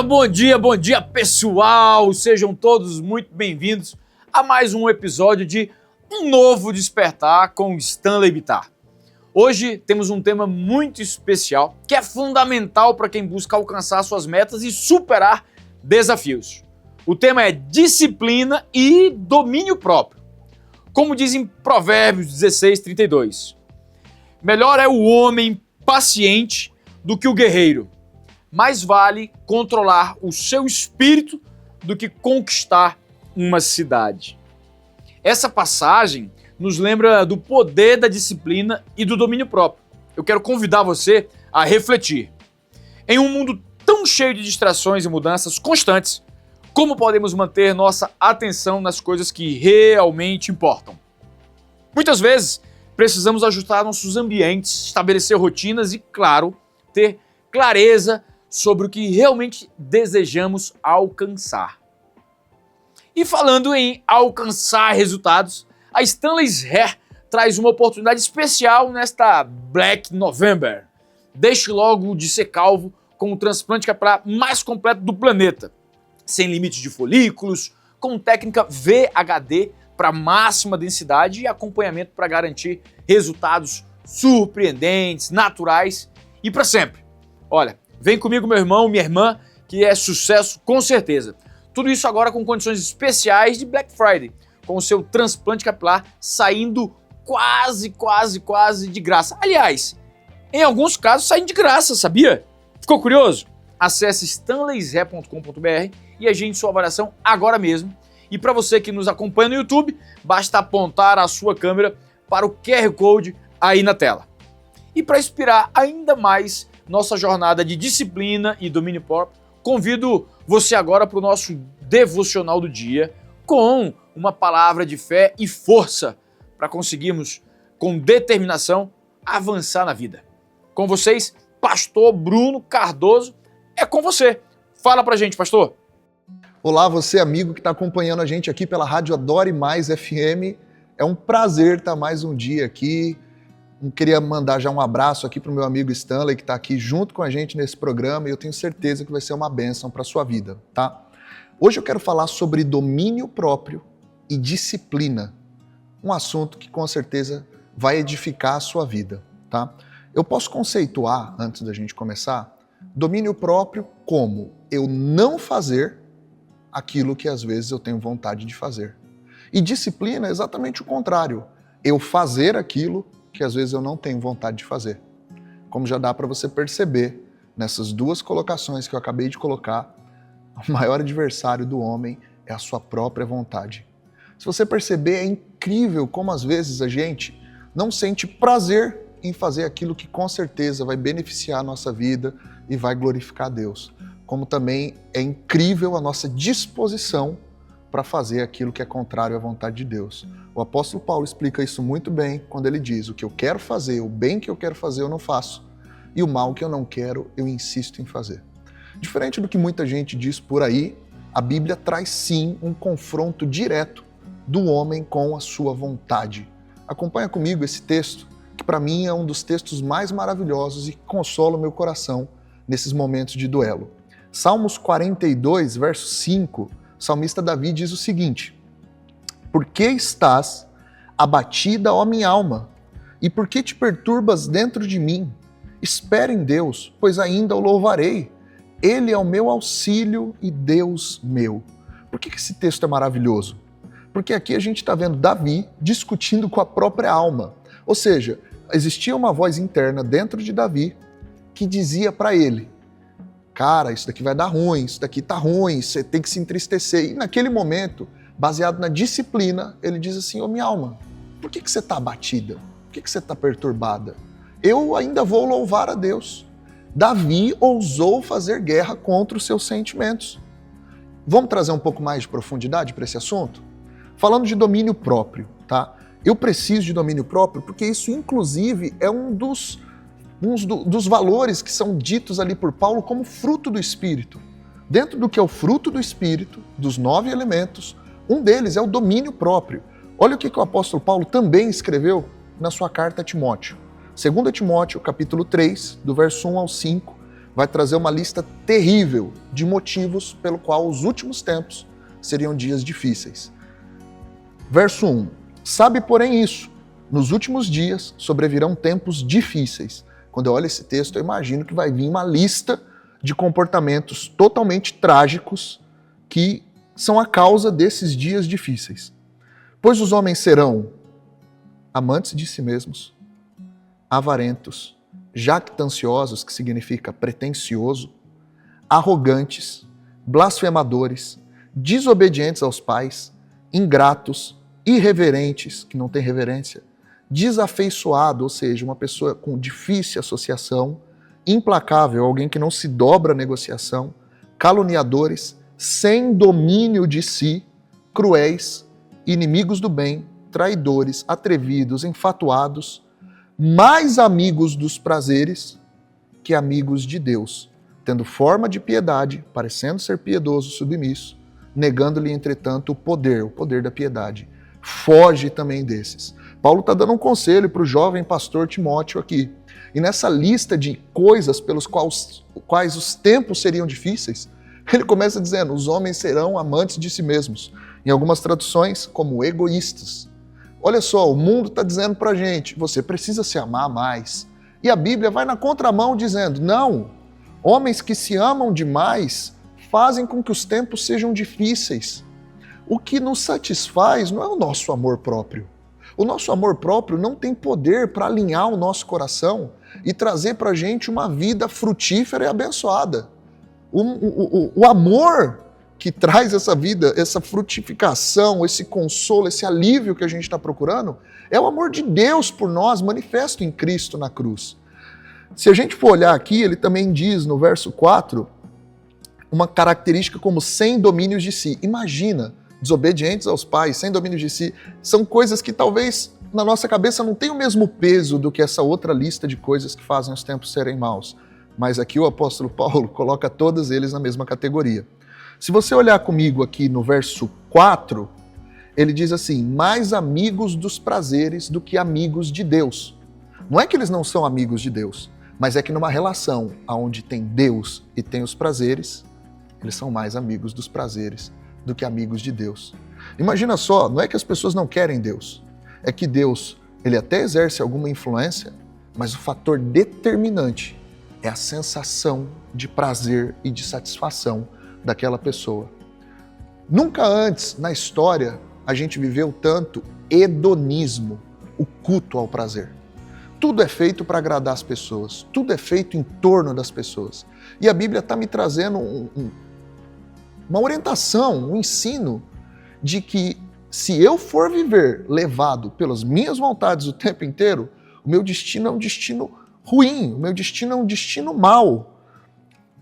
Bom dia, pessoal! Sejam todos muito bem-vindos a mais um episódio de Um Novo Despertar com Stanley Bittar. Hoje temos um tema muito especial que é fundamental para quem busca alcançar suas metas e superar desafios. O tema é disciplina e domínio próprio. Como diz em Provérbios 16:32, melhor é o homem paciente do que o guerreiro. Mais vale controlar o seu espírito do que conquistar uma cidade. Essa passagem nos lembra do poder da disciplina e do domínio próprio. Eu quero convidar você a refletir. Em um mundo tão cheio de distrações e mudanças constantes, como podemos manter nossa atenção nas coisas que realmente importam? Muitas vezes, precisamos ajustar nossos ambientes, estabelecer rotinas e, claro, ter clareza sobre o que realmente desejamos alcançar. E falando em alcançar resultados, a Stanley's Hair traz uma oportunidade especial nesta Black November. Deixe logo de ser calvo com o transplante capilar mais completo do planeta, sem limite de folículos, com técnica VHD para máxima densidade e acompanhamento para garantir resultados surpreendentes, naturais e para sempre. Olha, vem comigo, meu irmão, minha irmã, que é sucesso com certeza. Tudo isso agora com condições especiais de Black Friday, com o seu transplante capilar saindo quase de graça. Aliás, em alguns casos saindo de graça, sabia? Ficou curioso? Acesse stanleyshair.com.br e agende sua avaliação agora mesmo. E para você que nos acompanha no YouTube, basta apontar a sua câmera para o QR Code aí na tela. E para inspirar ainda mais nossa jornada de disciplina e domínio próprio, convido você agora para o nosso devocional do dia com uma palavra de fé e força para conseguirmos, com determinação, avançar na vida. Com vocês, Pastor Bruno Cardoso, é com você. Fala pra gente, pastor. Olá, você amigo que está acompanhando a gente aqui pela Rádio Adore Mais FM. É um prazer estar mais um dia aqui. Queria mandar já um abraço aqui para o meu amigo Stanley, que está aqui junto com a gente nesse programa, e eu tenho certeza que vai ser uma bênção para a sua vida, tá? Hoje eu quero falar sobre domínio próprio e disciplina, um assunto que com certeza vai edificar a sua vida, tá? Eu posso conceituar, antes da gente começar, domínio próprio como eu não fazer aquilo que às vezes eu tenho vontade de fazer. E disciplina é exatamente o contrário, eu fazer aquilo que às vezes eu não tenho vontade de fazer. Como já dá para você perceber nessas duas colocações que eu acabei de colocar, o maior adversário do homem é a sua própria vontade. Se você perceber, é incrível como às vezes a gente não sente prazer em fazer aquilo que com certeza vai beneficiar a nossa vida e vai glorificar a Deus. Como também é incrível a nossa disposição para fazer aquilo que é contrário à vontade de Deus. O apóstolo Paulo explica isso muito bem quando ele diz: o que eu quero fazer, o bem que eu quero fazer eu não faço, e o mal que eu não quero eu insisto em fazer. Diferente do que muita gente diz por aí, a Bíblia traz sim um confronto direto do homem com a sua vontade. Acompanha comigo esse texto, que para mim é um dos textos mais maravilhosos e que consola o meu coração nesses momentos de duelo. Salmos 42, verso 5, o salmista Davi diz o seguinte: por que estás abatida, ó minha alma? E por que te perturbas dentro de mim? Espera em Deus, pois ainda o louvarei. Ele é o meu auxílio e Deus meu. Por que esse texto é maravilhoso? Porque aqui a gente está vendo Davi discutindo com a própria alma. Ou seja, existia uma voz interna dentro de Davi que dizia para ele: cara, isso daqui vai dar ruim, isso daqui tá ruim, você tem que se entristecer. E naquele momento, baseado na disciplina, ele diz assim: ô minha alma, por que você tá abatida? Por que você tá perturbada? Eu ainda vou louvar a Deus. Davi ousou fazer guerra contra os seus sentimentos. Vamos trazer um pouco mais de profundidade para esse assunto? Falando de domínio próprio, tá? Eu preciso de domínio próprio porque isso, inclusive, é um dos valores que são ditos ali por Paulo como fruto do Espírito. Dentro do que é o fruto do Espírito, dos 9 elementos, um deles é o domínio próprio. Olha o que o apóstolo Paulo também escreveu na sua carta a Timóteo. 2 Timóteo, capítulo 3, do verso 1 ao 5, vai trazer uma lista terrível de motivos pelo qual os últimos tempos seriam dias difíceis. Verso 1. Sabe, porém, isso, nos últimos dias sobrevirão tempos difíceis. Quando eu olho esse texto, eu imagino que vai vir uma lista de comportamentos totalmente trágicos que são a causa desses dias difíceis. Pois os homens serão amantes de si mesmos, avarentos, jactanciosos, que significa pretensioso, arrogantes, blasfemadores, desobedientes aos pais, ingratos, irreverentes, que não tem reverência, desafeiçoado, ou seja, uma pessoa com difícil associação, implacável, alguém que não se dobra à negociação, caluniadores, sem domínio de si, cruéis, inimigos do bem, traidores, atrevidos, enfatuados, mais amigos dos prazeres que amigos de Deus, tendo forma de piedade, parecendo ser piedoso, submisso, negando-lhe, entretanto, o poder da piedade. Foge também desses. Paulo está dando um conselho para o jovem pastor Timóteo aqui. E nessa lista de coisas pelos quais os tempos seriam difíceis, ele começa dizendo, os homens serão amantes de si mesmos. Em algumas traduções, como egoístas. Olha só, o mundo está dizendo para a gente, você precisa se amar mais. E a Bíblia vai na contramão dizendo, não, homens que se amam demais fazem com que os tempos sejam difíceis. O que nos satisfaz não é o nosso amor próprio. O nosso amor próprio não tem poder para alinhar o nosso coração e trazer para a gente uma vida frutífera e abençoada. O amor que traz essa vida, essa frutificação, esse consolo, esse alívio que a gente está procurando, é o amor de Deus por nós, manifesto em Cristo na cruz. Se a gente for olhar aqui, ele também diz no verso 4, uma característica como sem domínios de si. Imagina, desobedientes aos pais, sem domínios de si, são coisas que talvez na nossa cabeça não tenham o mesmo peso do que essa outra lista de coisas que fazem os tempos serem maus. Mas aqui o apóstolo Paulo coloca todos eles na mesma categoria. Se você olhar comigo aqui no verso 4, ele diz assim, mais amigos dos prazeres do que amigos de Deus. Não é que eles não são amigos de Deus, mas é que numa relação onde tem Deus e tem os prazeres, eles são mais amigos dos prazeres do que amigos de Deus. Imagina só, não é que as pessoas não querem Deus, é que Deus, ele até exerce alguma influência, mas o fator determinante é a sensação de prazer e de satisfação daquela pessoa. Nunca antes na história a gente viveu tanto hedonismo, o culto ao prazer. Tudo é feito para agradar as pessoas, tudo é feito em torno das pessoas. E a Bíblia está me trazendo uma orientação, um ensino de que se eu for viver levado pelas minhas vontades o tempo inteiro, o meu destino é um destino ruim, o meu destino é um destino mau.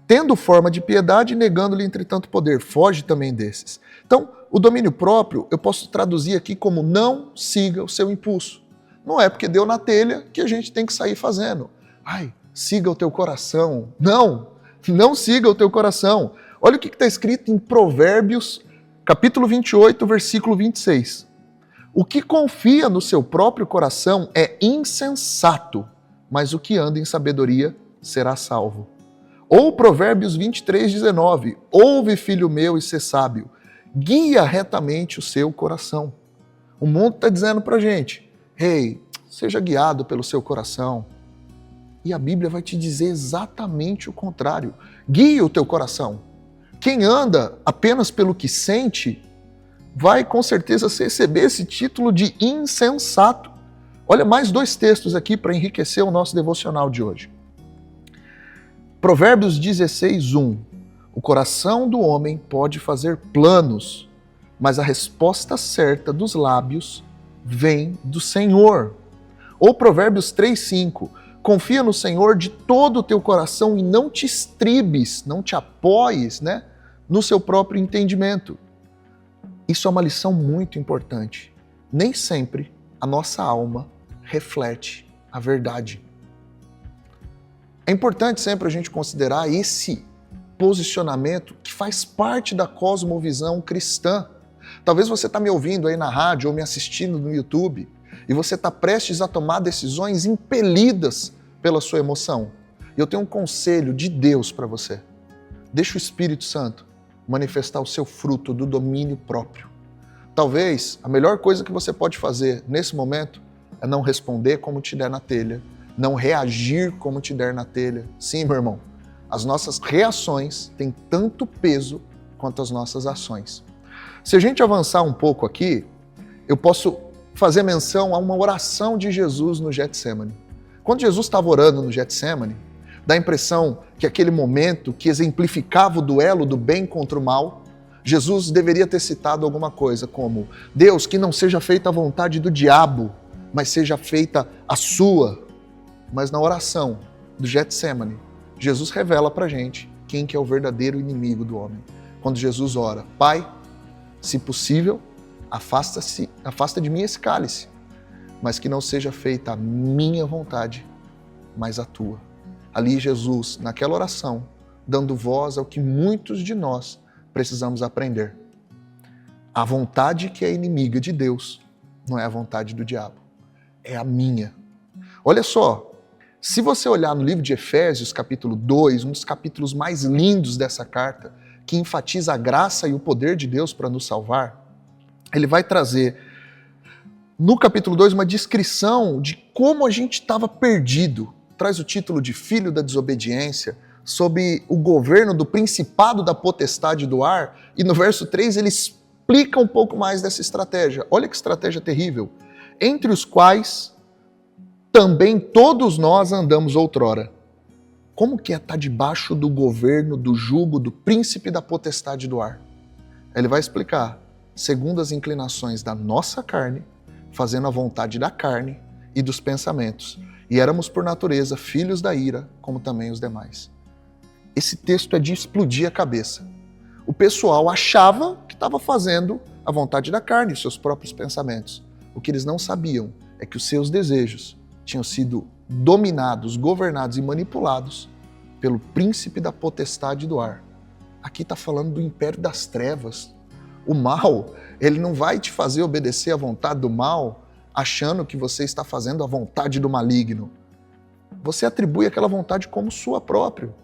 Tendo forma de piedade, negando-lhe, entretanto, poder. Foge também desses. Então, o domínio próprio, eu posso traduzir aqui como não siga o seu impulso. Não é porque deu na telha que a gente tem que sair fazendo. Ai, siga o teu coração. Não siga o teu coração. Olha o que está escrito em Provérbios, capítulo 28, versículo 26. O que confia no seu próprio coração é insensato, mas o que anda em sabedoria será salvo. Ou Provérbios 23, 19. Ouve, filho meu, e sê sábio. Guia retamente o seu coração. O mundo está dizendo para a gente, hey, seja guiado pelo seu coração. E a Bíblia vai te dizer exatamente o contrário. Guia o teu coração. Quem anda apenas pelo que sente, vai com certeza receber esse título de insensato. Olha, mais 2 textos aqui para enriquecer o nosso devocional de hoje. Provérbios 16, 1. O coração do homem pode fazer planos, mas a resposta certa dos lábios vem do Senhor. Ou Provérbios 3, 5. Confia no Senhor de todo o teu coração e não te estribes, não te apoies, no seu próprio entendimento. Isso é uma lição muito importante. Nem sempre a nossa alma reflete a verdade. É importante sempre a gente considerar esse posicionamento que faz parte da cosmovisão cristã. Talvez você está me ouvindo aí na rádio ou me assistindo no YouTube e você está prestes a tomar decisões impelidas pela sua emoção. E eu tenho um conselho de Deus para você. Deixa o Espírito Santo manifestar o seu fruto do domínio próprio. Talvez a melhor coisa que você pode fazer nesse momento é não responder como te der na telha, não reagir como te der na telha. Sim, meu irmão, as nossas reações têm tanto peso quanto as nossas ações. Se a gente avançar um pouco aqui, eu posso fazer menção a uma oração de Jesus no Getsemane. Quando Jesus estava orando no Getsemane, dá a impressão que aquele momento que exemplificava o duelo do bem contra o mal, Jesus deveria ter citado alguma coisa como: Deus, que não seja feita a vontade do diabo, mas seja feita a sua. Mas na oração do Getsemane, Jesus revela pra gente quem que é o verdadeiro inimigo do homem. Quando Jesus ora: Pai, se possível, afasta de mim esse cálice, mas que não seja feita a minha vontade, mas a tua. Ali Jesus, naquela oração, dando voz ao que muitos de nós precisamos aprender. A vontade que é inimiga de Deus não é a vontade do diabo, é a minha. Olha só, se você olhar no livro de Efésios, capítulo 2, um dos capítulos mais lindos dessa carta, que enfatiza a graça e o poder de Deus para nos salvar, ele vai trazer no capítulo 2 uma descrição de como a gente estava perdido. Traz o título de Filho da Desobediência, sob o governo do principado da potestade do ar, e no verso 3 ele explica um pouco mais dessa estratégia. Olha que estratégia terrível. Entre os quais também todos nós andamos outrora. Como que é estar debaixo do governo, do jugo, do príncipe da potestade do ar? Ele vai explicar, segundo as inclinações da nossa carne, fazendo a vontade da carne e dos pensamentos. E éramos por natureza filhos da ira, como também os demais. Esse texto é de explodir a cabeça. O pessoal achava que estava fazendo a vontade da carne, os seus próprios pensamentos. O que eles não sabiam é que os seus desejos tinham sido dominados, governados e manipulados pelo príncipe da potestade do ar. Aqui está falando do império das trevas. O mal, ele não vai te fazer obedecer à vontade do mal, achando que você está fazendo a vontade do maligno. Você atribui aquela vontade como sua própria.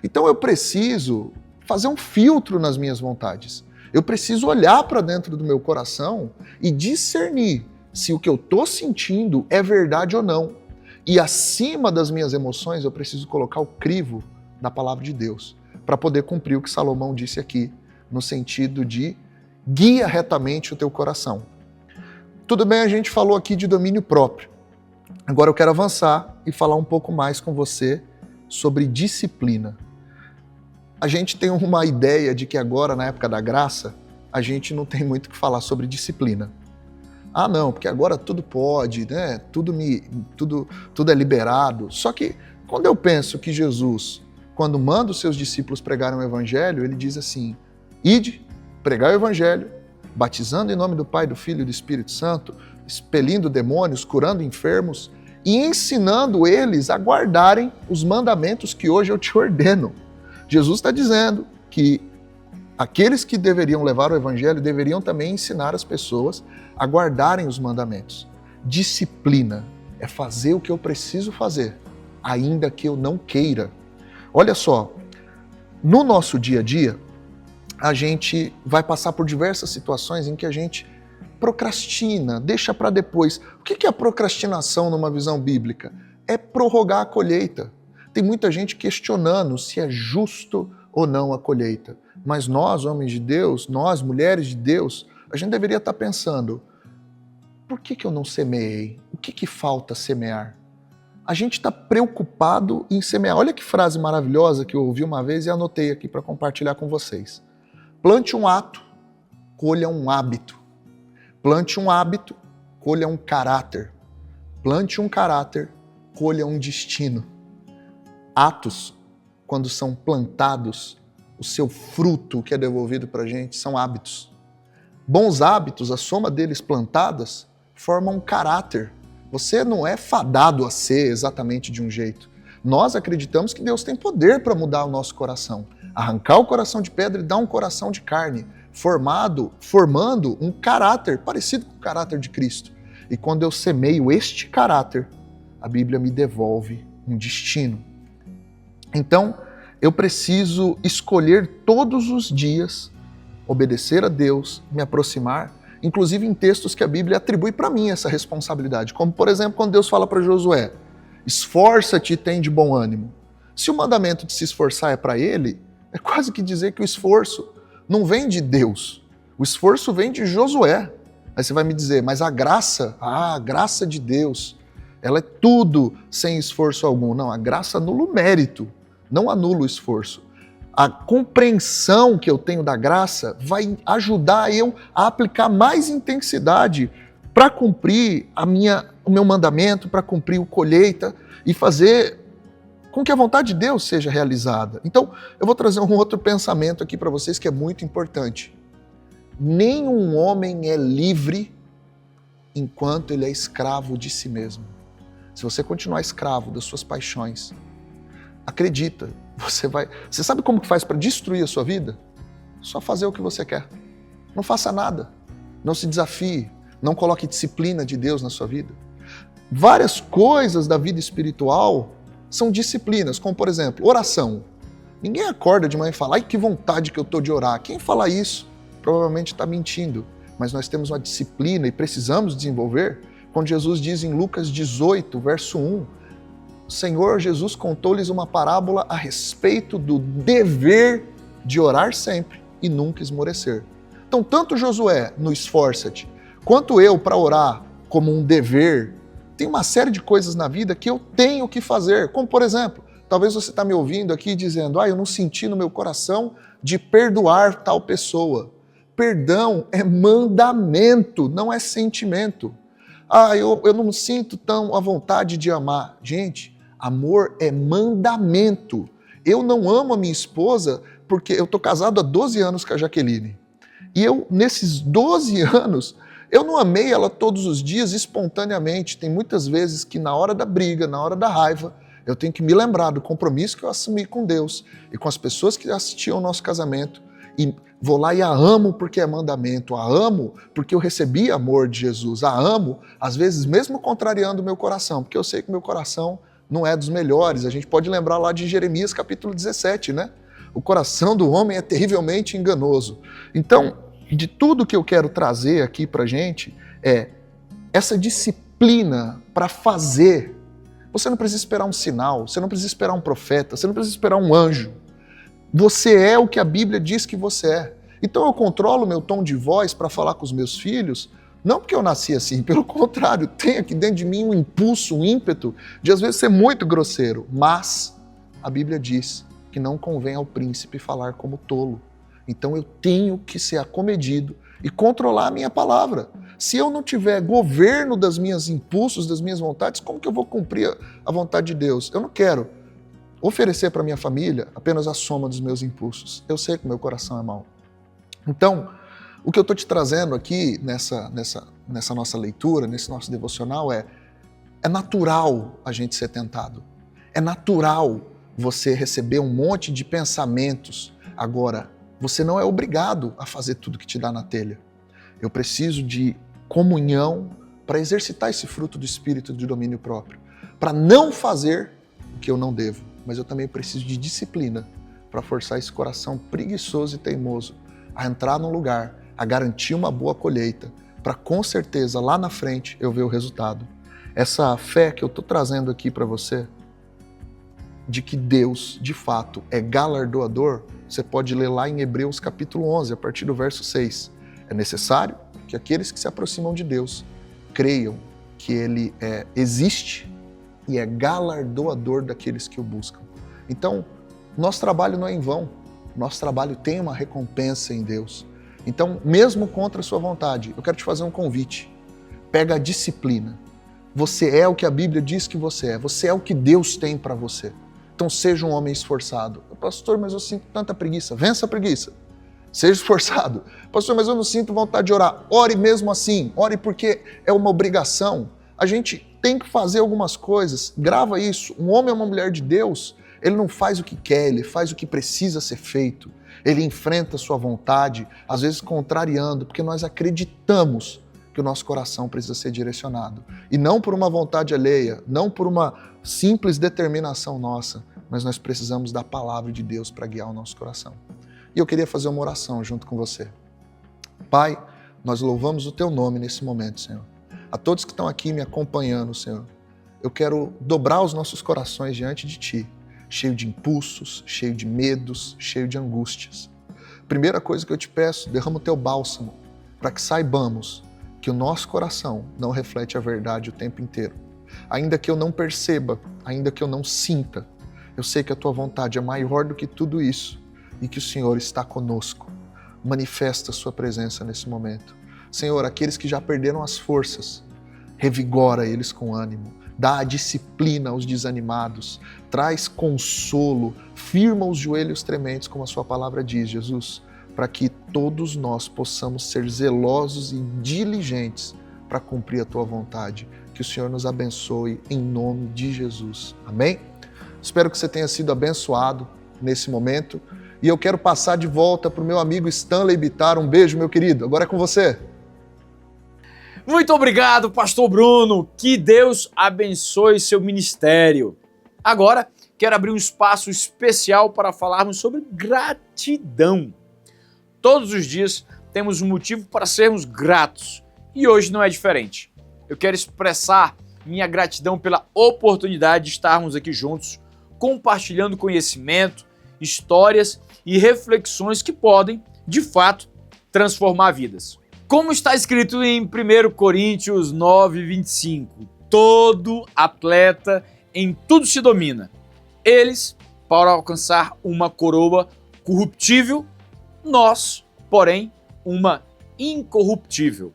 Então eu preciso fazer um filtro nas minhas vontades. Eu preciso olhar para dentro do meu coração e discernir se o que eu estou sentindo é verdade ou não. E acima das minhas emoções, eu preciso colocar o crivo da palavra de Deus, para poder cumprir o que Salomão disse aqui, no sentido de guia retamente o teu coração. Tudo bem, a gente falou aqui de domínio próprio. Agora eu quero avançar e falar um pouco mais com você sobre disciplina. A gente tem uma ideia de que agora, na época da graça, a gente não tem muito o que falar sobre disciplina. Ah, não, porque agora tudo pode, né? Tudo é liberado. Só que quando eu penso que Jesus, quando manda os seus discípulos pregarem o evangelho, ele diz assim: ide, pregar o evangelho, batizando em nome do Pai, do Filho e do Espírito Santo, expelindo demônios, curando enfermos e ensinando eles a guardarem os mandamentos que hoje eu te ordeno. Jesus está dizendo que aqueles que deveriam levar o evangelho deveriam também ensinar as pessoas a guardarem os mandamentos. Disciplina é fazer o que eu preciso fazer, ainda que eu não queira. Olha só, no nosso dia a dia, a gente vai passar por diversas situações em que a gente procrastina, deixa para depois. O que é a procrastinação numa visão bíblica? É prorrogar a colheita. Tem muita gente questionando se é justo ou não a colheita. Mas nós, homens de Deus, nós, mulheres de Deus, a gente deveria estar pensando: por que eu não semeei? O que falta semear? A gente está preocupado em semear. Olha que frase maravilhosa que eu ouvi uma vez e anotei aqui para compartilhar com vocês. Plante um ato, colha um hábito. Plante um hábito, colha um caráter. Plante um caráter, colha um destino. Atos, quando são plantados, o seu fruto que é devolvido para a gente são hábitos. Bons hábitos, a soma deles plantadas, formam um caráter. Você não é fadado a ser exatamente de um jeito. Nós acreditamos que Deus tem poder para mudar o nosso coração. Arrancar o coração de pedra e dar um coração de carne, formando um caráter parecido com o caráter de Cristo. E quando eu semeio este caráter, a Bíblia me devolve um destino. Então, eu preciso escolher todos os dias obedecer a Deus, me aproximar, inclusive em textos que a Bíblia atribui para mim essa responsabilidade. Como, por exemplo, quando Deus fala para Josué, esforça-te e tem de bom ânimo. Se o mandamento de se esforçar é para ele, é quase que dizer que o esforço não vem de Deus. O esforço vem de Josué. Aí você vai me dizer, mas a graça de Deus, ela é tudo sem esforço algum. Não, a graça anula o mérito, não anula o esforço. A compreensão que eu tenho da graça vai ajudar eu a aplicar mais intensidade para cumprir o meu mandamento, para cumprir o colheita e fazer com que a vontade de Deus seja realizada. Então, eu vou trazer um outro pensamento aqui para vocês que é muito importante. Nenhum homem é livre enquanto ele é escravo de si mesmo. Se você continuar escravo das suas paixões, acredita, Você sabe como que faz para destruir a sua vida? Só fazer o que você quer. Não faça nada. Não se desafie. Não coloque disciplina de Deus na sua vida. Várias coisas da vida espiritual são disciplinas, como por exemplo, oração. Ninguém acorda de manhã e fala, ai que vontade que eu estou de orar. Quem fala isso provavelmente está mentindo. Mas nós temos uma disciplina e precisamos desenvolver. Quando Jesus diz em Lucas 18, verso 1, o Senhor Jesus contou-lhes uma parábola a respeito do dever de orar sempre e nunca esmorecer. Então, tanto Josué no esforça-te, quanto eu para orar como um dever, tem uma série de coisas na vida que eu tenho que fazer. Como, por exemplo, talvez você está me ouvindo aqui dizendo, eu não senti no meu coração de perdoar tal pessoa. Perdão é mandamento, não é sentimento. Eu não sinto tão à vontade de amar. Gente, amor é mandamento. Eu não amo a minha esposa porque eu estou casado há 12 anos com a Jaqueline. E nesses 12 anos, eu não amei ela todos os dias espontaneamente. Tem muitas vezes que na hora da briga, na hora da raiva, eu tenho que me lembrar do compromisso que eu assumi com Deus e com as pessoas que assistiam ao nosso casamento. E vou lá e a amo porque é mandamento, a amo porque eu recebi amor de Jesus, a amo, às vezes mesmo contrariando o meu coração, porque eu sei que meu coração não é dos melhores. A gente pode lembrar lá de Jeremias capítulo 17, né? O coração do homem é terrivelmente enganoso. Então, de tudo que eu quero trazer aqui pra gente é essa disciplina para fazer. Você não precisa esperar um sinal, você não precisa esperar um profeta, você não precisa esperar um anjo. Você é o que a Bíblia diz que você é. Então eu controlo meu tom de voz para falar com os meus filhos, não porque eu nasci assim, pelo contrário, tem aqui dentro de mim um impulso, um ímpeto de às vezes ser muito grosseiro, mas a Bíblia diz que não convém ao príncipe falar como tolo. Então eu tenho que ser acomedido e controlar a minha palavra. Se eu não tiver governo das minhas impulsos, das minhas vontades, como que eu vou cumprir a vontade de Deus? Eu não quero oferecer para minha família apenas a soma dos meus impulsos. Eu sei que o meu coração é mau. Então, o que eu estou te trazendo aqui nessa nossa leitura, nesse nosso devocional é natural a gente ser tentado. É natural você receber um monte de pensamentos. Agora, você não é obrigado a fazer tudo que te dá na telha. Eu preciso de comunhão para exercitar esse fruto do Espírito de domínio próprio, para não fazer o que eu não devo. Mas eu também preciso de disciplina para forçar esse coração preguiçoso e teimoso a entrar num lugar, a garantir uma boa colheita, para com certeza lá na frente eu ver o resultado. Essa fé que eu estou trazendo aqui para você, de que Deus, de fato, é galardoador, você pode ler lá em Hebreus capítulo 11, a partir do verso 6. É necessário que aqueles que se aproximam de Deus creiam que Ele existe e é galardoador daqueles que o buscam. Então, nosso trabalho não é em vão. Nosso trabalho tem uma recompensa em Deus. Então, mesmo contra a sua vontade, eu quero te fazer um convite. Pega a disciplina. Você é o que a Bíblia diz que você é. Você é o que Deus tem para você. Então, seja um homem esforçado. Pastor, mas eu sinto tanta preguiça. Vença a preguiça. Seja esforçado. Pastor, mas eu não sinto vontade de orar. Ore mesmo assim. Ore porque é uma obrigação. A gente tem que fazer algumas coisas. Grava isso. Um homem ou uma mulher de Deus, ele não faz o que quer, ele faz o que precisa ser feito. Ele enfrenta a sua vontade, às vezes contrariando, porque nós acreditamos que o nosso coração precisa ser direcionado. E não por uma vontade alheia, não por uma simples determinação nossa, mas nós precisamos da palavra de Deus para guiar o nosso coração. E eu queria fazer uma oração junto com você. Pai, nós louvamos o Teu nome nesse momento, Senhor. A todos que estão aqui me acompanhando, Senhor, eu quero dobrar os nossos corações diante de Ti, cheio de impulsos, cheio de medos, cheio de angústias. Primeira coisa que eu te peço, derrama o Teu bálsamo, para que saibamos que o nosso coração não reflete a verdade o tempo inteiro. Ainda que eu não perceba, ainda que eu não sinta, eu sei que a Tua vontade é maior do que tudo isso e que o Senhor está conosco. Manifesta a Sua presença nesse momento. Senhor, aqueles que já perderam as forças, revigora eles com ânimo, dá a disciplina aos desanimados, traz consolo, firma os joelhos trementes, como a Sua palavra diz, Jesus, para que todos nós possamos ser zelosos e diligentes para cumprir a Tua vontade. Que o Senhor nos abençoe em nome de Jesus. Amém? Espero que você tenha sido abençoado nesse momento. E eu quero passar de volta para o meu amigo Stanley Bittar. Um beijo, meu querido. Agora é com você. Muito obrigado, Pastor Bruno. Que Deus abençoe seu ministério. Agora, quero abrir um espaço especial para falarmos sobre gratidão. Todos os dias temos um motivo para sermos gratos. E hoje não é diferente. Eu quero expressar minha gratidão pela oportunidade de estarmos aqui juntos, compartilhando conhecimento, histórias e reflexões que podem, de fato, transformar vidas. Como está escrito em 1 Coríntios 9:25, todo atleta em tudo se domina. Eles, para alcançar uma coroa corruptível, nós, porém, uma incorruptível.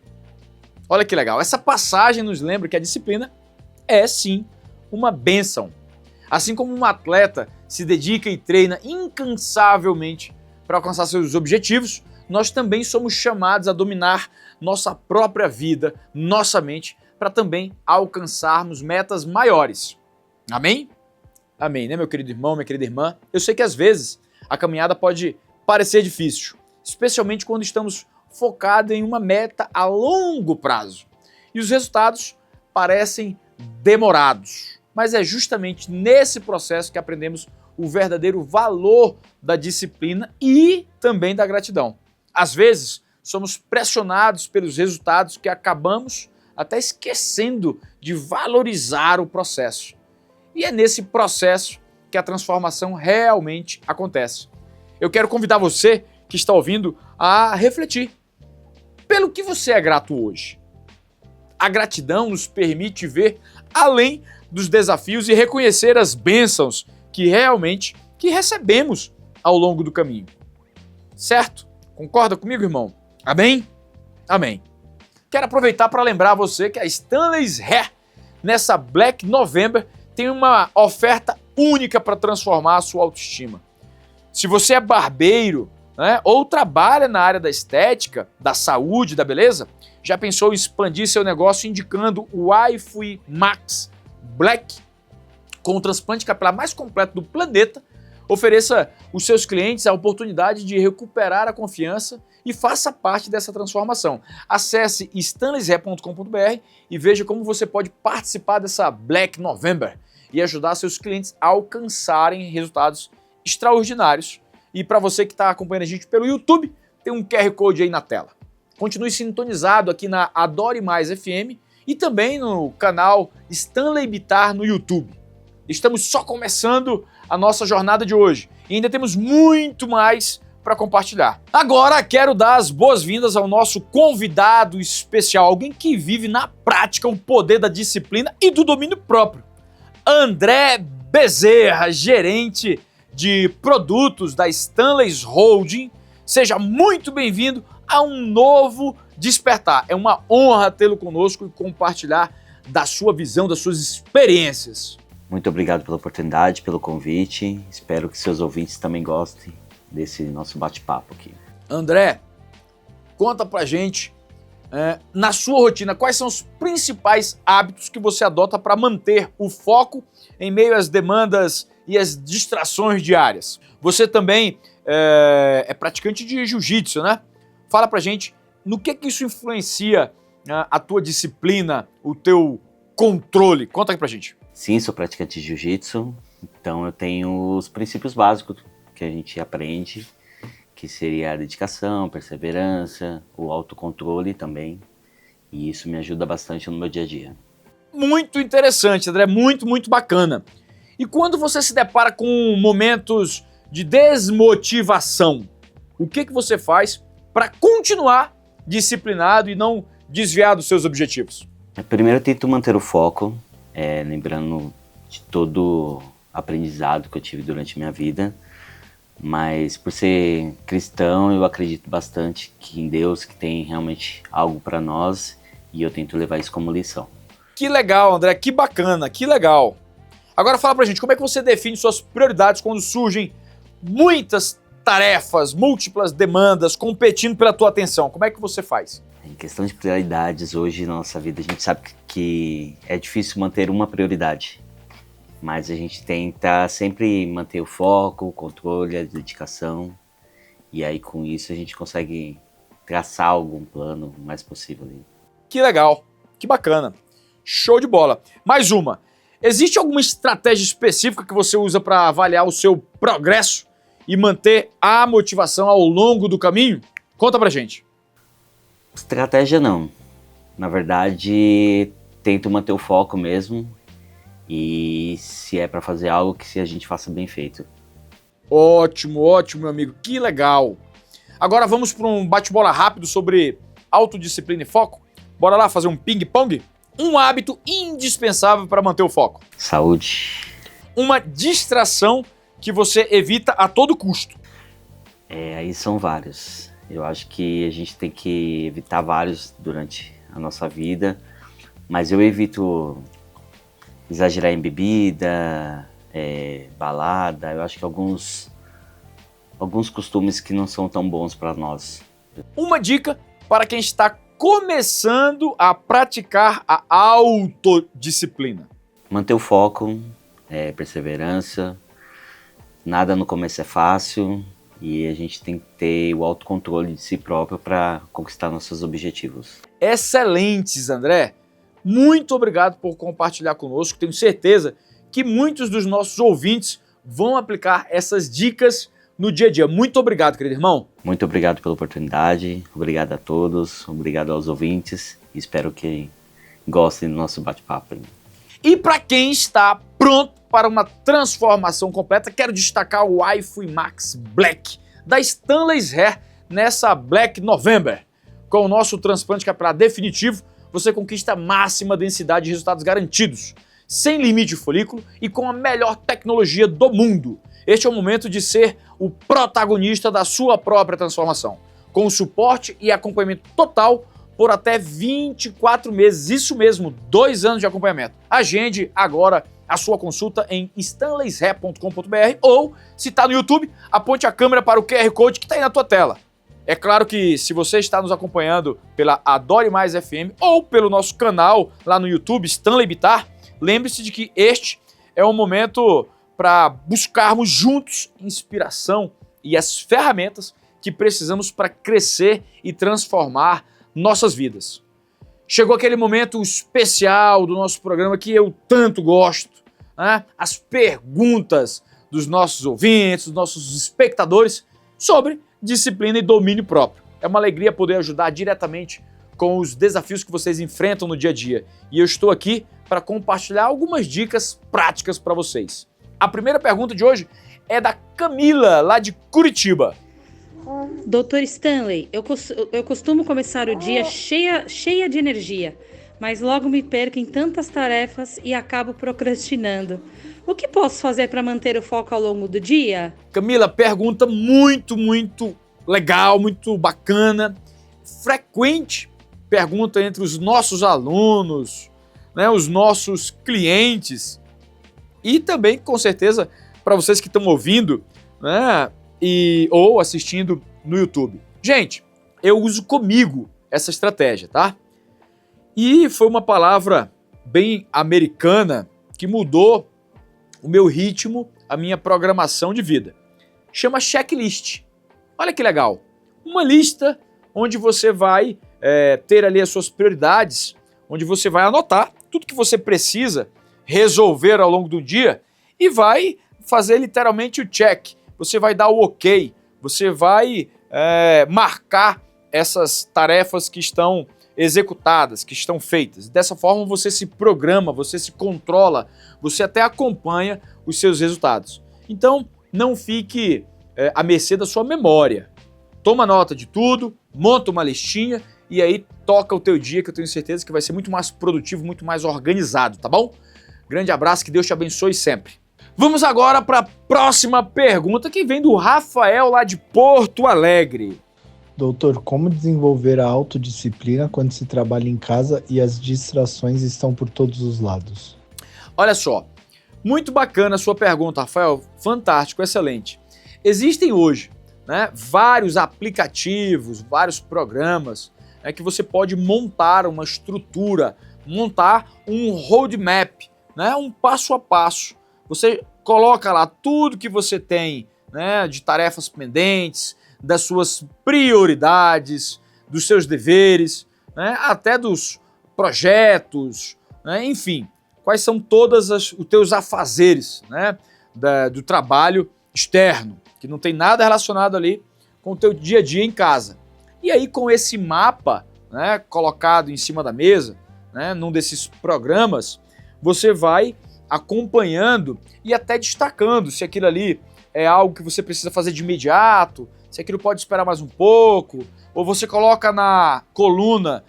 Olha que legal, essa passagem nos lembra que a disciplina é sim uma bênção. Assim como um atleta se dedica e treina incansavelmente para alcançar seus objetivos, nós também somos chamados a dominar nossa própria vida, nossa mente, para também alcançarmos metas maiores. Amém? Amém, né, meu querido irmão, minha querida irmã? Eu sei que às vezes a caminhada pode parecer difícil, especialmente quando estamos focados em uma meta a longo prazo. E os resultados parecem demorados. Mas é justamente nesse processo que aprendemos o verdadeiro valor da disciplina e também da gratidão. Às vezes, somos pressionados pelos resultados que acabamos até esquecendo de valorizar o processo. E é nesse processo que a transformação realmente acontece. Eu quero convidar você que está ouvindo a refletir. Pelo que você é grato hoje? A gratidão nos permite ver além dos desafios e reconhecer as bênçãos que realmente recebemos ao longo do caminho. Certo? Concorda comigo, irmão? Amém? Amém. Quero aproveitar para lembrar você que a Stanley's Hair, nessa Black November, tem uma oferta única para transformar a sua autoestima. Se você é barbeiro, né, ou trabalha na área da estética, da saúde, da beleza, já pensou em expandir seu negócio indicando o iFui Max Black com o transplante capilar mais completo do planeta? Ofereça aos seus clientes a oportunidade de recuperar a confiança e faça parte dessa transformação. Acesse stanleyshair.com.br e veja como você pode participar dessa Black November e ajudar seus clientes a alcançarem resultados extraordinários. E para você que está acompanhando a gente pelo YouTube, tem um QR Code aí na tela. Continue sintonizado aqui na Adore Mais FM e também no canal Stanley Bittar no YouTube. Estamos só começando a nossa jornada de hoje e ainda temos muito mais para compartilhar. Agora quero dar as boas-vindas ao nosso convidado especial, alguém que vive na prática o poder da disciplina e do domínio próprio. André Bezerra, gerente de produtos da Stanley's Holding. Seja muito bem-vindo a um novo despertar. É uma honra tê-lo conosco e compartilhar da sua visão, das suas experiências. Muito obrigado pela oportunidade, pelo convite. Espero que seus ouvintes também gostem desse nosso bate-papo aqui. André, conta pra gente, na sua rotina, quais são os principais hábitos que você adota para manter o foco em meio às demandas e às distrações diárias? Você também é praticante de jiu-jitsu, né? Fala pra gente no que isso influencia a tua disciplina, o teu controle. Conta aqui pra gente. Sim, sou praticante de jiu-jitsu. Então eu tenho os princípios básicos que a gente aprende, que seria a dedicação, perseverança, o autocontrole também. E isso me ajuda bastante no meu dia a dia. Muito interessante, André, muito bacana. E quando você se depara com momentos de desmotivação, o que você faz para continuar disciplinado e não desviar dos seus objetivos? Primeiro eu tento manter o foco, lembrando de todo o aprendizado que eu tive durante a minha vida. Mas por ser cristão, eu acredito bastante que em Deus, que tem realmente algo para nós, e eu tento levar isso como lição. Que legal, André, que bacana, que legal. Agora fala pra gente, como é que você define suas prioridades quando surgem muitas tarefas, múltiplas demandas competindo pela tua atenção? Como é que você faz? Em questão de prioridades, hoje na nossa vida, a gente sabe que é difícil manter uma prioridade. Mas a gente tenta sempre manter o foco, o controle, a dedicação. E aí com isso a gente consegue traçar algum plano o mais possível. Que legal, que bacana. Show de bola. Mais uma. Existe alguma estratégia específica que você usa para avaliar o seu progresso e manter a motivação ao longo do caminho? Conta pra gente. Estratégia não. Na verdade, tento manter o foco mesmo. E se é para fazer algo, que a gente faça bem feito. Ótimo, meu amigo. Que legal. Agora vamos para um bate-bola rápido sobre autodisciplina e foco. Bora lá fazer um ping-pong? Um hábito indispensável para manter o foco. Saúde. Uma distração que você evita a todo custo. Aí são vários. Eu acho que a gente tem que evitar vários durante a nossa vida. Mas eu evito exagerar em bebida, balada. Eu acho que alguns costumes que não são tão bons para nós. Uma dica para quem está começando a praticar a autodisciplina. Manter o foco, perseverança. Nada no começo é fácil e a gente tem que ter o autocontrole de si próprio para conquistar nossos objetivos. Excelentes, André. Muito obrigado por compartilhar conosco. Tenho certeza que muitos dos nossos ouvintes vão aplicar essas dicas no dia a dia. Muito obrigado, querido irmão. Muito obrigado pela oportunidade. Obrigado a todos. Obrigado aos ouvintes. Espero que gostem do nosso bate-papo. E para quem está pronto para uma transformação completa, quero destacar o iFui Max Black da Stanley's Hair nessa Black November. Com o nosso transplante capilar definitivo, você conquista a máxima densidade de resultados garantidos, sem limite de folículo e com a melhor tecnologia do mundo. Este é o momento de ser o protagonista da sua própria transformação, com suporte e acompanhamento total por até 24 meses, isso mesmo, 2 anos de acompanhamento. Agende agora a sua consulta em stanleyshair.com.br ou, se está no YouTube, aponte a câmera para o QR Code que está aí na tua tela. É claro que se você está nos acompanhando pela Adore Mais FM ou pelo nosso canal lá no YouTube, Stanley Bittar, lembre-se de que este é um momento para buscarmos juntos inspiração e as ferramentas que precisamos para crescer e transformar nossas vidas. Chegou aquele momento especial do nosso programa que eu tanto gosto, né? As perguntas dos nossos ouvintes, dos nossos espectadores sobre disciplina e domínio próprio. É uma alegria poder ajudar diretamente com os desafios que vocês enfrentam no dia a dia. E eu estou aqui para compartilhar algumas dicas práticas para vocês. A primeira pergunta de hoje é da Camila, lá de Curitiba. Doutor Stanley, eu costumo começar o dia cheia de energia, mas logo me perco em tantas tarefas e acabo procrastinando. O que posso fazer para manter o foco ao longo do dia? Camila, pergunta muito legal, muito bacana. Frequente pergunta entre os nossos alunos, né, os nossos clientes e também, com certeza, para vocês que estão ouvindo, né, ou assistindo no YouTube. Gente, eu uso comigo essa estratégia, tá? E foi uma palavra bem americana que mudou o meu ritmo, a minha programação de vida. Chama checklist. Olha que legal. Uma lista onde você vai ter ali as suas prioridades, onde você vai anotar tudo que você precisa resolver ao longo do dia e vai fazer literalmente o check, você vai dar o ok, você vai marcar essas tarefas que estão executadas, que estão feitas. Dessa forma você se programa, você se controla, você até acompanha os seus resultados. Então não fique à mercê da sua memória. Toma nota de tudo, monta uma listinha e aí toca o teu dia, que eu tenho certeza que vai ser muito mais produtivo, muito mais organizado, tá bom? Grande abraço, que Deus te abençoe sempre. Vamos agora para a próxima pergunta, que vem do Rafael, lá de Porto Alegre. Doutor, como desenvolver a autodisciplina quando se trabalha em casa e as distrações estão por todos os lados? Olha só, muito bacana a sua pergunta, Rafael, fantástico, excelente. Existem hoje, vários aplicativos, vários programas que você pode montar uma estrutura, montar um roadmap, um passo a passo. Você coloca lá tudo que você tem de tarefas pendentes, das suas prioridades, dos seus deveres, até dos projetos, enfim, quais são todos os teus afazeres do trabalho externo, que não tem nada relacionado ali com o teu dia a dia em casa. E aí com esse mapa colocado em cima da mesa, num desses programas, você vai acompanhando e até destacando se aquilo ali é algo que você precisa fazer de imediato, se aquilo pode esperar mais um pouco, ou você coloca na coluna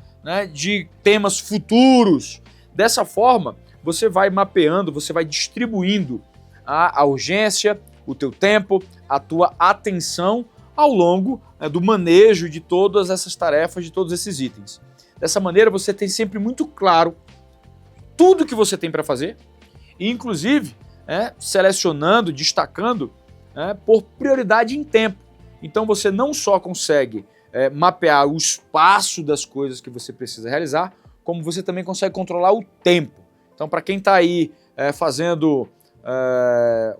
de temas futuros. Dessa forma, você vai mapeando, você vai distribuindo a urgência, o teu tempo, a tua atenção ao longo do manejo de todas essas tarefas, de todos esses itens. Dessa maneira, você tem sempre muito claro tudo que você tem para fazer, e inclusive selecionando, destacando por prioridade em tempo. Então você não só consegue mapear o espaço das coisas que você precisa realizar, como você também consegue controlar o tempo. Então para quem está aí fazendo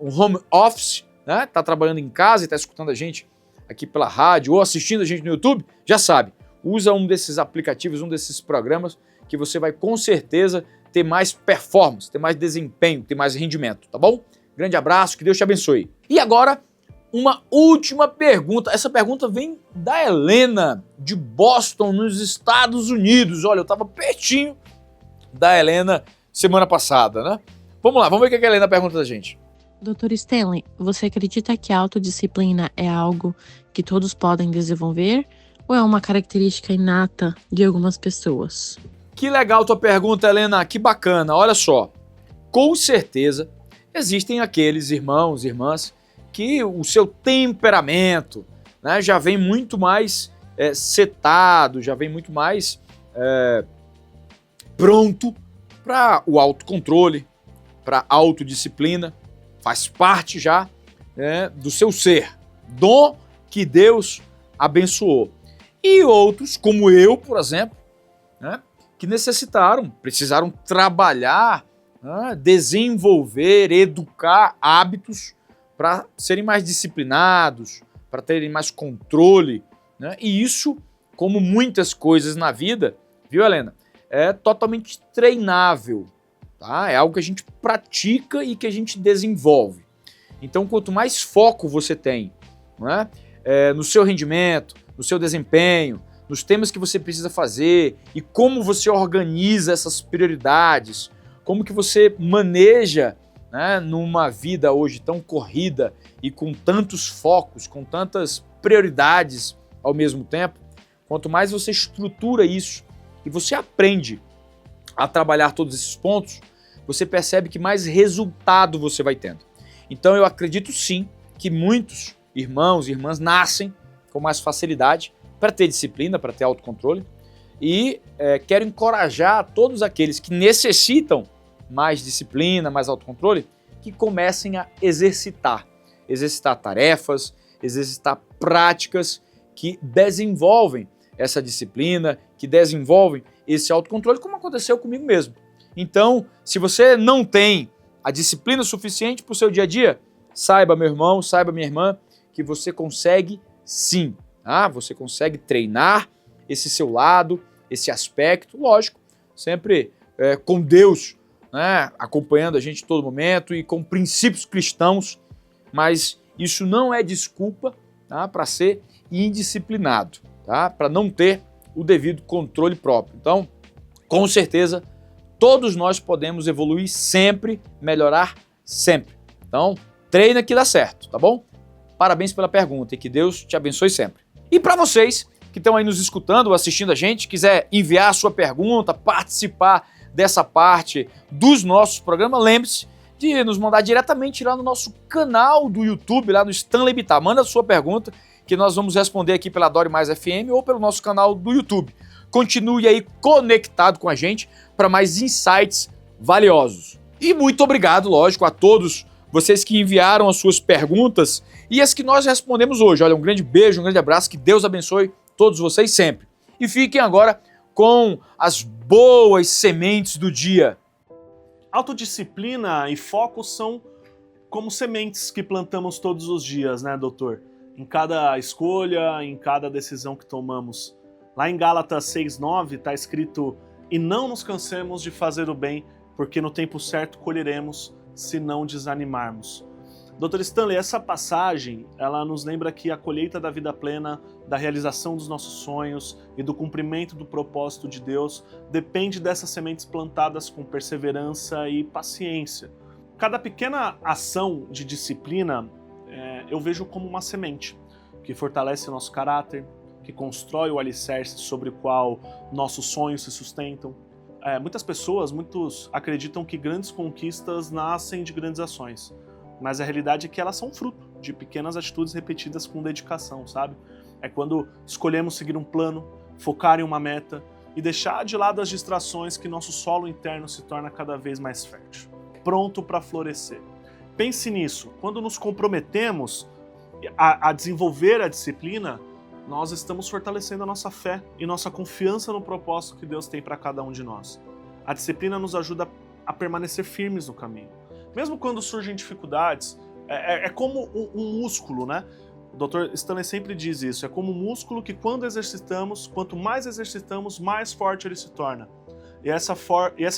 um home office, está trabalhando em casa e está escutando a gente aqui pela rádio ou assistindo a gente no YouTube, já sabe, usa um desses aplicativos, um desses programas que você vai com certeza ter mais performance, ter mais desempenho, ter mais rendimento, tá bom? Grande abraço, que Deus te abençoe. E agora, uma última pergunta. Essa pergunta vem da Helena, de Boston, nos Estados Unidos. Olha, eu estava pertinho da Helena semana passada, Vamos lá, vamos ver o que a Helena pergunta da gente. Dr. Stanley, você acredita que a autodisciplina é algo que todos podem desenvolver ou é uma característica inata de algumas pessoas? Que legal tua pergunta, Helena, que bacana. Olha só, com certeza existem aqueles irmãos, irmãs, que o seu temperamento já vem muito mais setado, já vem muito mais pronto para o autocontrole, para a autodisciplina, faz parte já do seu ser, dom que Deus abençoou. E outros, como eu, por exemplo, que precisaram trabalhar, desenvolver, educar hábitos para serem mais disciplinados, para terem mais controle. E isso, como muitas coisas na vida, viu, Helena, é totalmente treinável. Tá? É algo que a gente pratica e que a gente desenvolve. Então, quanto mais foco você tem no seu rendimento, no seu desempenho, nos temas que você precisa fazer e como você organiza essas prioridades, como que você maneja numa vida hoje tão corrida e com tantos focos, com tantas prioridades ao mesmo tempo, quanto mais você estrutura isso e você aprende a trabalhar todos esses pontos, você percebe que mais resultado você vai tendo. Então eu acredito sim que muitos irmãos e irmãs nascem com mais facilidade para ter disciplina, para ter autocontrole, e quero encorajar todos aqueles que necessitam mais disciplina, mais autocontrole, que comecem a exercitar tarefas, exercitar práticas que desenvolvem essa disciplina, que desenvolvem esse autocontrole, como aconteceu comigo mesmo. Então, se você não tem a disciplina suficiente para o seu dia a dia, saiba, meu irmão, saiba, minha irmã, que você consegue sim. Você consegue treinar esse seu lado, esse aspecto, lógico, sempre com Deus acompanhando a gente em todo momento e com princípios cristãos mas isso não é desculpa, tá, para ser indisciplinado, tá, para não ter o devido controle próprio. Então, com certeza, todos nós podemos evoluir sempre, melhorar sempre. Então, treina que dá certo, tá bom? Parabéns pela pergunta e que Deus te abençoe sempre. E para vocês que estão aí nos escutando ou assistindo a gente, quiser enviar a sua pergunta, participar dessa parte dos nossos programas, lembre-se de nos mandar diretamente lá no nosso canal do YouTube, lá no Stanley Bittar. Manda a sua pergunta que nós vamos responder aqui pela Adore Mais FM ou pelo nosso canal do YouTube. Continue aí conectado com a gente para mais insights valiosos. E muito obrigado, lógico, a todos vocês que enviaram as suas perguntas e as que nós respondemos hoje. Olha, um grande beijo, um grande abraço, que Deus abençoe todos vocês sempre. E fiquem agora com as boas sementes do dia. Autodisciplina e foco são como sementes que plantamos todos os dias, né, doutor? Em cada escolha, em cada decisão que tomamos. Lá em Gálatas 6:9 está escrito: "E não nos cansemos de fazer o bem, porque no tempo certo colheremos, se não desanimarmos." Dr. Stanley, essa passagem, ela nos lembra que a colheita da vida plena, da realização dos nossos sonhos e do cumprimento do propósito de Deus depende dessas sementes plantadas com perseverança e paciência. Cada pequena ação de disciplina eu vejo como uma semente que fortalece o nosso caráter, que constrói o alicerce sobre o qual nossos sonhos se sustentam. Muitos acreditam que grandes conquistas nascem de grandes ações, mas a realidade é que elas são fruto de pequenas atitudes repetidas com dedicação, sabe? É quando escolhemos seguir um plano, focar em uma meta e deixar de lado as distrações que nosso solo interno se torna cada vez mais fértil, pronto para florescer. Pense nisso, quando nos comprometemos a desenvolver a disciplina, nós estamos fortalecendo a nossa fé e nossa confiança no propósito que Deus tem para cada um de nós. A disciplina nos ajuda a permanecer firmes no caminho. Mesmo quando surgem dificuldades, é como um músculo, né? O Dr. Stanley sempre diz isso, é como um músculo que quando exercitamos, quanto mais exercitamos, mais forte ele se torna. E essa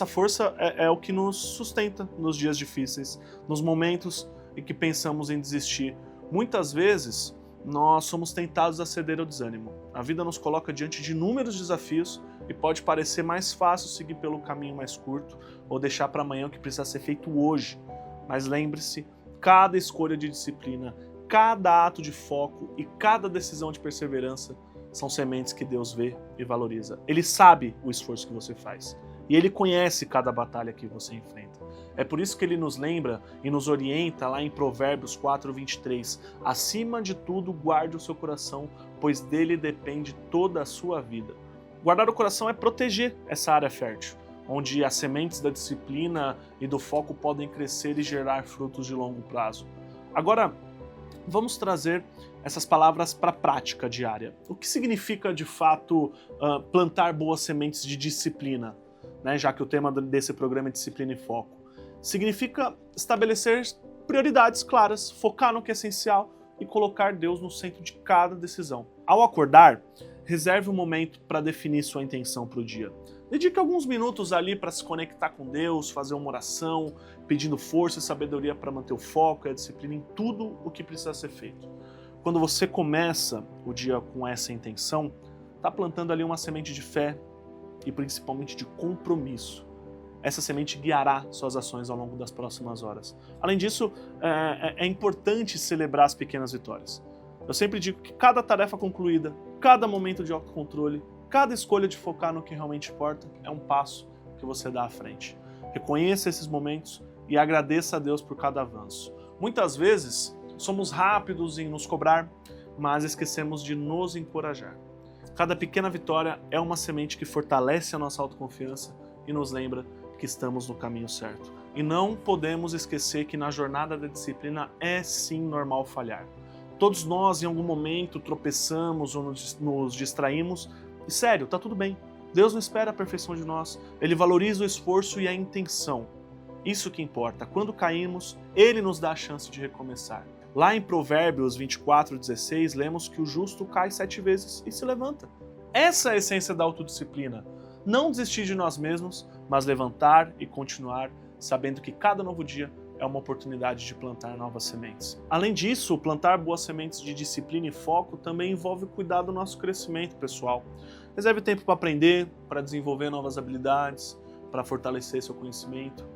força é o que nos sustenta nos dias difíceis, nos momentos em que pensamos em desistir. Muitas vezes, nós somos tentados a ceder ao desânimo. A vida nos coloca diante de inúmeros desafios e pode parecer mais fácil seguir pelo caminho mais curto ou deixar para amanhã o que precisa ser feito hoje. Mas lembre-se, cada escolha de disciplina, cada ato de foco e cada decisão de perseverança são sementes que Deus vê e valoriza. Ele sabe o esforço que você faz e Ele conhece cada batalha que você enfrenta. É por isso que Ele nos lembra e nos orienta lá em Provérbios 4:23. Acima de tudo, guarde o seu coração, pois dele depende toda a sua vida. Guardar o coração é proteger essa área fértil, onde as sementes da disciplina e do foco podem crescer e gerar frutos de longo prazo. Agora, vamos trazer essas palavras para a prática diária. O que significa, de fato, plantar boas sementes de disciplina? Né? Já que o tema desse programa é disciplina e foco. Significa estabelecer prioridades claras, focar no que é essencial e colocar Deus no centro de cada decisão. Ao acordar, reserve um momento para definir sua intenção para o dia. Dedique alguns minutos ali para se conectar com Deus, fazer uma oração, pedindo força e sabedoria para manter o foco e a disciplina em tudo o que precisa ser feito. Quando você começa o dia com essa intenção, está plantando ali uma semente de fé e principalmente de compromisso. Essa semente guiará suas ações ao longo das próximas horas. Além disso, é importante celebrar as pequenas vitórias. Eu sempre digo que cada tarefa concluída, cada momento de autocontrole, cada escolha de focar no que realmente importa é um passo que você dá à frente. Reconheça esses momentos e agradeça a Deus por cada avanço. Muitas vezes, somos rápidos em nos cobrar, mas esquecemos de nos encorajar. Cada pequena vitória é uma semente que fortalece a nossa autoconfiança e nos lembra que estamos no caminho certo. E não podemos esquecer que na jornada da disciplina é sim normal falhar. Todos nós em algum momento tropeçamos ou nos distraímos e sério, tá tudo bem. Deus não espera a perfeição de nós, Ele valoriza o esforço e a intenção. Isso que importa, quando caímos, Ele nos dá a chance de recomeçar. Lá em Provérbios 24:16, lemos que o justo cai 7 vezes e se levanta. Essa é a essência da autodisciplina. Não desistir de nós mesmos, mas levantar e continuar, sabendo que cada novo dia é uma oportunidade de plantar novas sementes. Além disso, plantar boas sementes de disciplina e foco também envolve cuidar do nosso crescimento pessoal. Reserve tempo para aprender, para desenvolver novas habilidades, para fortalecer seu conhecimento.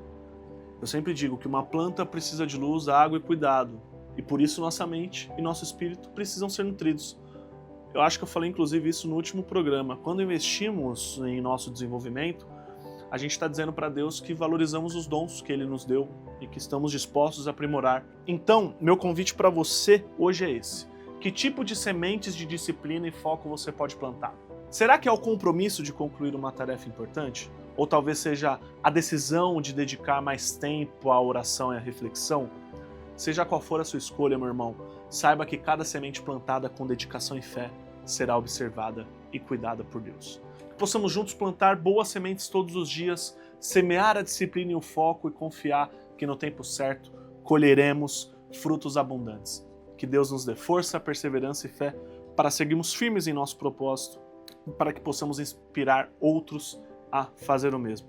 Eu sempre digo que uma planta precisa de luz, água e cuidado, e por isso nossa mente e nosso espírito precisam ser nutridos. Eu acho que eu falei inclusive isso no último programa. Quando investimos em nosso desenvolvimento, a gente está dizendo para Deus que valorizamos os dons que Ele nos deu e que estamos dispostos a aprimorar. Então, meu convite para você hoje é esse. Que tipo de sementes de disciplina e foco você pode plantar? Será que é o compromisso de concluir uma tarefa importante? Ou talvez seja a decisão de dedicar mais tempo à oração e à reflexão? Seja qual for a sua escolha, meu irmão, saiba que cada semente plantada com dedicação e fé será observada e cuidada por Deus. Que possamos juntos plantar boas sementes todos os dias, semear a disciplina e o foco e confiar que no tempo certo colheremos frutos abundantes. Que Deus nos dê força, perseverança e fé para seguirmos firmes em nosso propósito, para que possamos inspirar outros a fazer o mesmo.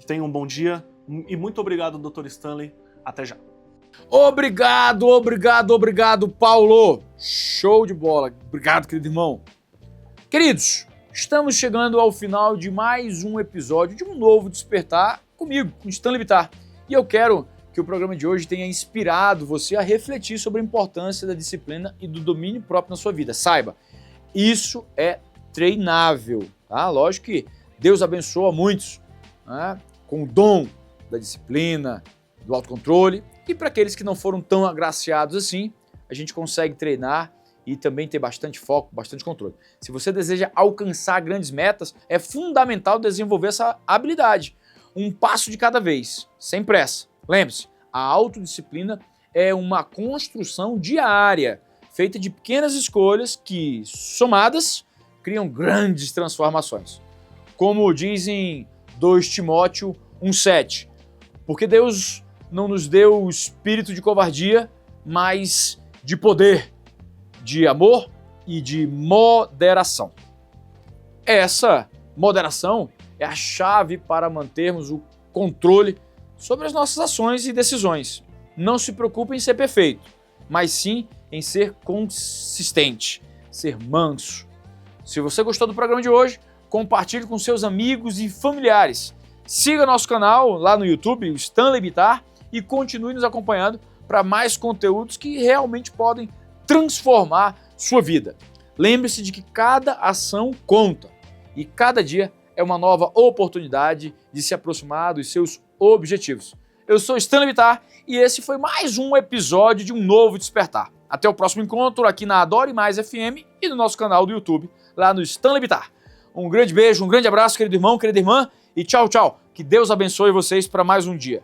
Tenha um bom dia e muito obrigado, Dr. Stanley. Até já. Obrigado, Paulo. Show de bola. Obrigado, querido irmão. Queridos, estamos chegando ao final de mais um episódio de um novo Despertar comigo, com Stanley Bittar. E eu quero que o programa de hoje tenha inspirado você a refletir sobre a importância da disciplina e do domínio próprio na sua vida. Saiba, isso é treinável, tá? Lógico que Deus abençoa muitos, né, com o dom da disciplina, do autocontrole, e para aqueles que não foram tão agraciados assim, a gente consegue treinar e também ter bastante foco, bastante controle. Se você deseja alcançar grandes metas, é fundamental desenvolver essa habilidade. Um passo de cada vez, sem pressa. Lembre-se, a autodisciplina é uma construção diária, feita de pequenas escolhas que, somadas, criam grandes transformações. Como diz em 2 Timóteo 1,7, porque Deus não nos deu o espírito de covardia, mas de poder, de amor e de moderação. Essa moderação é a chave para mantermos o controle sobre as nossas ações e decisões. Não se preocupe em ser perfeito, mas sim em ser consistente, ser manso. Se você gostou do programa de hoje, compartilhe com seus amigos e familiares. Siga nosso canal lá no YouTube, o Stanley Bittar, e continue nos acompanhando para mais conteúdos que realmente podem transformar sua vida. Lembre-se de que cada ação conta e cada dia é uma nova oportunidade de se aproximar dos seus objetivos. Eu sou Stanley Bittar e esse foi mais um episódio de um novo Despertar. Até o próximo encontro aqui na Adore Mais FM e no nosso canal do YouTube, lá no Stanley Bittar. Um grande beijo, um grande abraço, querido irmão, querida irmã, e tchau, tchau. Que Deus abençoe vocês para mais um dia.